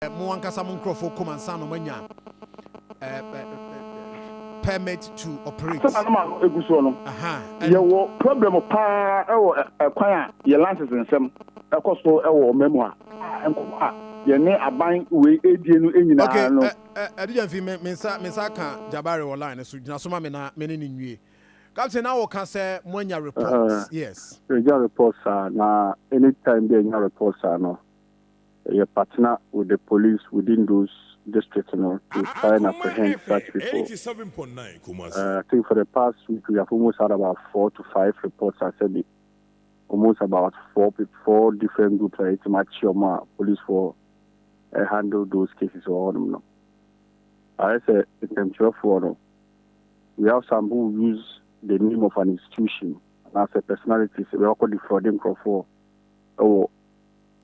Muankasa Munkrofo Komansano Manya permit to operate. Your problem of power or acquire your lances and some costo or memoir and your name are buying way in. Okay, I didn't feel Misaka Jabari online, so Nasuma many in you. Captain, now can say when your reports, yes. Your reports are now anytime there are reports are no. Your partner with the police within those districts, to try and apprehend such people. 87.9. I think for the past week we have almost had about 4 to 5 reports. I said almost about 4 different groups. It's much police for handle those cases or no. I said it's for we have some who use the name of an institution and as a personality. We are called defrauding for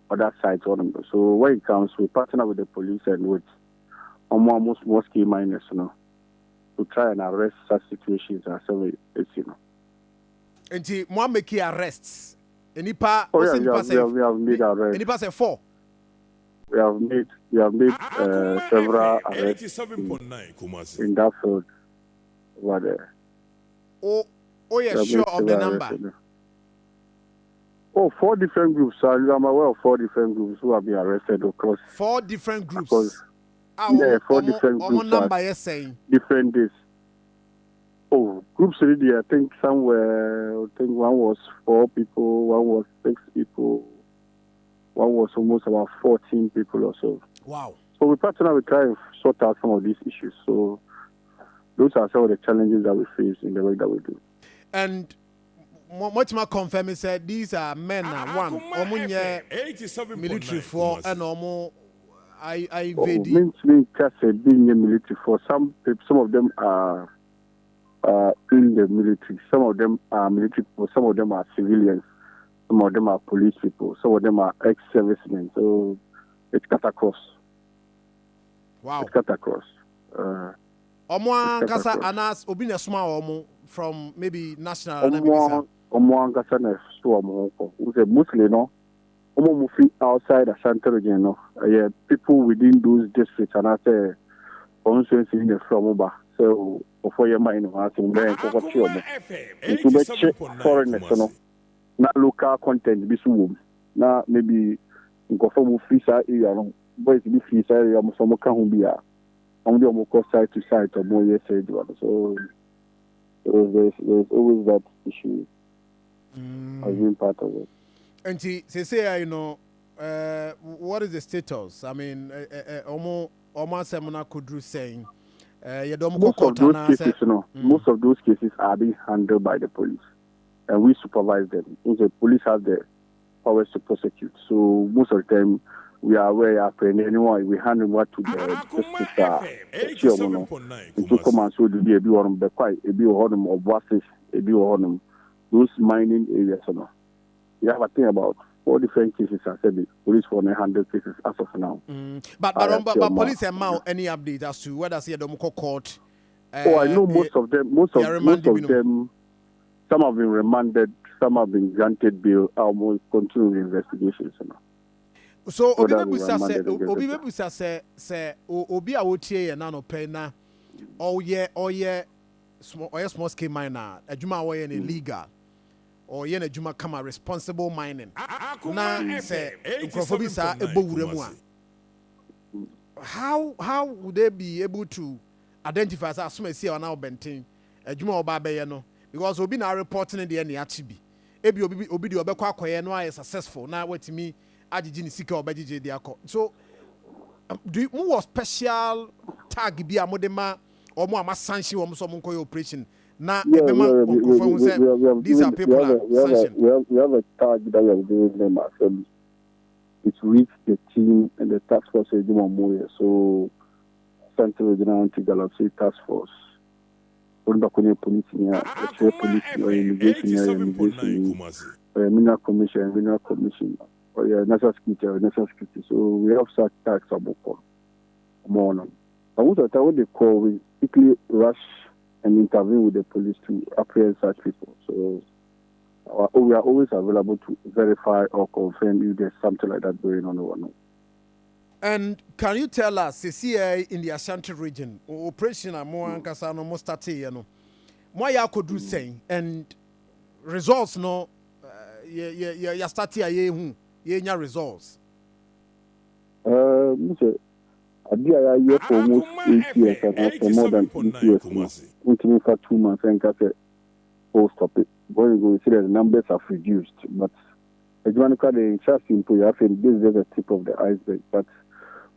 other sides on them. So when it comes, we partner with the police and with almost key minors, to try and arrest such situations as it's And more make arrests. Any part? We have made arrests. Any part say 4. We have made several arrests in that field over there. Oh, yeah, sure of the number. 4 different groups. I'm aware of 4 different groups who have been arrested across 4 different groups. 4 different groups. Number you're saying different days. Groups already. I think somewhere. I think one was 4 people, one was 6 people, one was almost about 14 people or so. Wow. So we partner. We try and sort out some of these issues. So those are some of the challenges that we face in the work that we do. And much more confirm said these are men one military for and normal IVD. Means being a military for some of them are in the military, some of them are military people, some of them are civilians, some of them are police people, some of them are ex-servicemen. So it's cut across. Wow. It's cut across. Kasa Anas Obina Small from maybe national Kasa who's a Muslim, no? Outside Ashanti region, no? People within those districts and I say constituency in the Fromoba. So before your mind asking them for what you check foreigners, no? Not local content be so now maybe go from Fisa area, no? Boys be Fisa area, some can be on the side to side or more yes, so there's always that issue as being part of it. And say what is the status? I mean, almost seminar could do saying most of those cases, most of those cases are being handled by the police, and we supervise them. The police have the powers to prosecute. So most of the time, we are aware of anyone. We hand over to the district to come and so to be a bit on the quiet, a bit on of buses, a bit on those mining areas. We have a thing about 4 different cases. I said the police for 900 cases as of now. But police amount any update as to whether say the court? I know most of them. Most of them. Some have been remanded. Some have been granted bail. Almost continuing investigations. So Obi Bebusa say Obi awotie na no pay na small scale miner adwuma wo ye illegal or ye na adwuma kama responsible mining na say nkrofo bi sa ebowura mu a how would they be able to identify as some see on our bentin adwuma oba be ye no because obi na reporting the na achi bi ebi obi de obekwa akoye no are successful na watimi agigi ni sika obagigi de akọ so do you more special tag bi amodema or more amasanshi or some operation na these are people we have a tag that we are doing them ourselves. It's with the team and the task force so Central Regional Anti-Galamsey Task Force police Mineral Commission or national security. So we have such tax about more. I would say what they call we quickly rush and intervene with the police to apprehend such people. So we are always available to verify or confirm if there's something like that going on or not. And can you tell us, CCA in the Ashanti region, operation more ankasa no mo start here no. Mo ya kodu saying and results no ya start here ye nya results. Mr. Adia year for almost 8 years and after more than 8 years now. Until for 2 months and I oh stop it. Boy, you see that the numbers have reduced, but as you want to the interesting to you, I think this is just the tip of the iceberg. But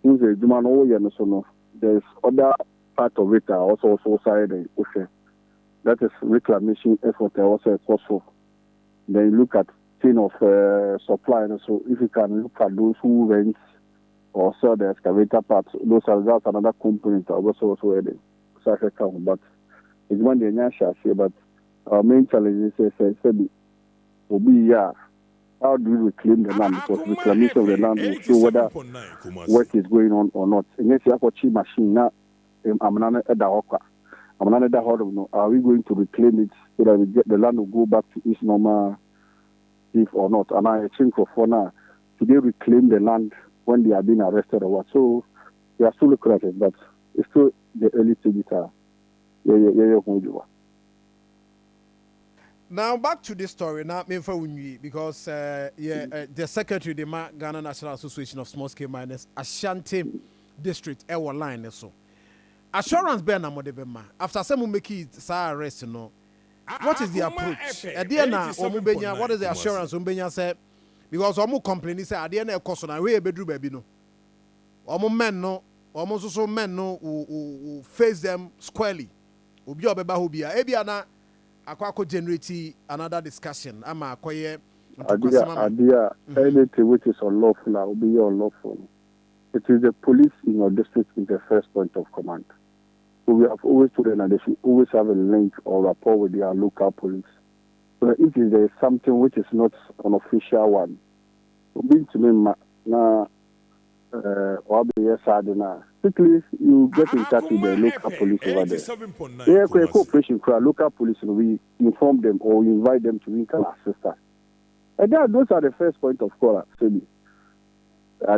there's other part of it are also side the ocean. That is reclamation effort also possible. Then you look at chain of supply, and so if you can look at those who rent or sell the excavator parts, that's another component also the such account. But it's one the share, but our main challenge is will be how do we reclaim the land? Because reclamation of the land will show whether work is going on or not. And if you have a cheap machine now, are we going to reclaim it so that the land will go back to its normal if or not? And I think for now, do they reclaim the land when they are being arrested or what? So we are still looking at it, but it's still the early stages are. Now back to this story. Now, because the secretary of the Ghana National Association of Small Scale Miners, Ashanti District, line so. Assurance be na modebema. After some make it arrest, what is the approach? What is the assurance umbenya say? Because omu complain say at the end cost na we bedru baby no. Omu men no, omu so men no who face them squarely. Obi obeba ho bia. Ebia na akwa generate another discussion. Ama akoye idea anything which is unlawful will be unlawful. It is the police in your district is the first point of command. So we have always told them that they should always have a link or rapport with their local police. So if there is something which is not an official one, being to me now, quickly you get in touch with the local police over there. Yeah, cooperation for local police, and we inform them or we invite them to come assist us. And those are the first point of call at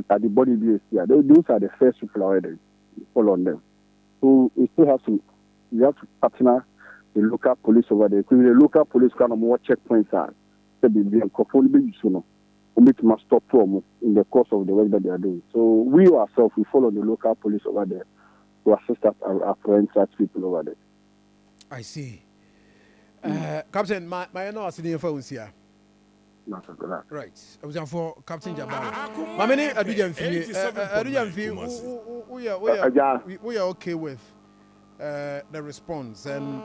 the body base. Yeah, those are the first people already. Follow on them. So we have to partner the local police over there. Because the local police kind of more checkpoints are must stop from in the course of the work that they are doing. So we ourselves we follow the local police over there to assist us our friends, such people over there. I see. Captain, my no senior phones here. Right. I was for Captain Jabari. My many we are okay with the response and